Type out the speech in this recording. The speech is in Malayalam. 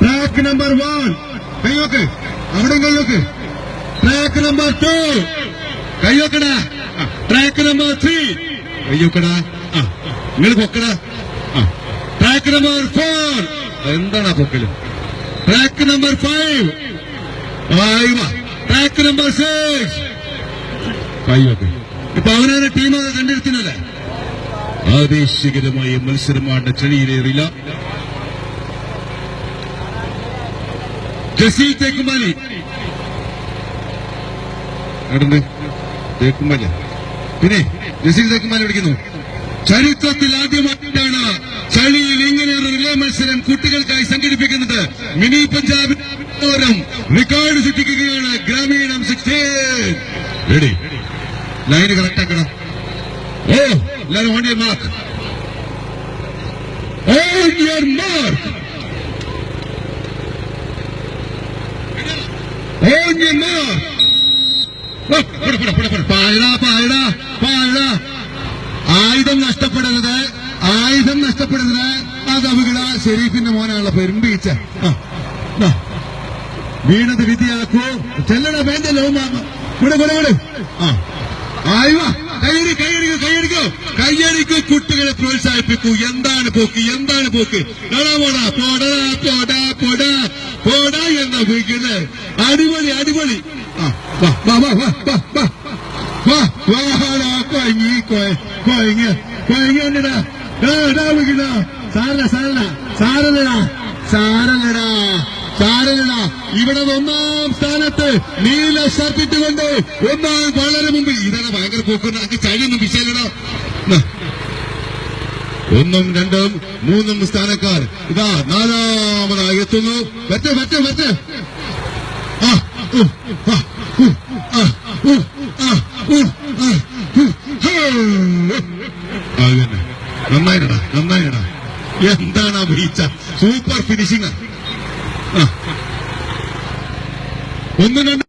ട്രാക്ക് നമ്പർ 1 കൈയോക്ക്, അവിടെ കൈയോക്ക്. ട്രാക്ക് നമ്പർ 2 കൈയോക്കടാ. ട്രാക്ക് നമ്പർ 3 കൈയോക്കടാ. നിങ്ങൾ പൊക്കടാ. ട്രാക്ക് നമ്പർ 4 എന്താണ് പൊക്കല്. ട്രാക്ക് നമ്പർ 5 ട്രാക്ക് നമ്പർ 6 കൈയോക്ക്. ഇപ്പൊ അവനെ ടീമൊക്കെ കണ്ടിരുത്തുന്നല്ലേ. ആവേശകരമായ മത്സരമാണ് ചെളിയിലേറില്ല. ജസീൽ തേക്കുമാലി തേക്കുമാല, പിന്നെ ജസീൽ തേക്കുമാലി വിളിക്കുന്നു. ചരിത്രത്തിൽ ആദ്യമായിട്ടാണ് ചളിയിൽ ഇങ്ങനെയൊരു റിലേ മത്സരം കുട്ടികൾക്കായി സംഘടിപ്പിക്കുന്നത്. മിനി പഞ്ചാബ് റെക്കോർഡ് സൃഷ്ടിക്കുകയാണ്. ഗ്രാമീണം 16 റെഡി. ലൈന് കറക്റ്റ് ആക്കണം. എല്ലാവരും on your mark. On your mark. On your mark. ആയുധം നഷ്ടപ്പെടരുത്, ആയുധം നഷ്ടപ്പെടരുത്. അത് അപകട. ഷെരീഫിന്റെ മോനാണല്ലോ പെരുമ്പീച്ച. വീണത് വിധിയാക്കൂ. ചെല്ലണ വേണ്ടല്ലോ ഇവിടെ. കയ്യടിക്കൂ. കുട്ടികളെ പ്രോത്സാഹിപ്പിക്കൂ. എന്താണ് പോക്ക്, എന്താണ് പോക്ക്. പോടാ എന്ന വീട്ടില് അടിപൊളി അടിപൊളി. സാരല്ലടാ. ഇവിടെ 1ാം സ്ഥാനത്ത് നീല ഷർട്ടിട്ടുകൊണ്ട് വളരെ മുമ്പിൽ. ഇതാണ് ഭയങ്കര പോക്കുന്ന. ചൈനൊന്നും വിഷയല്ലടാ. 1ഉം 2ഉം 3ഉം സ്ഥാനക്കാർ ഇതാ 4ാമതായി എത്തുന്നു. വരട്ടെ. നന്നായിടാ. എന്താണ് വീഴ്ച. Super finishing. 1-2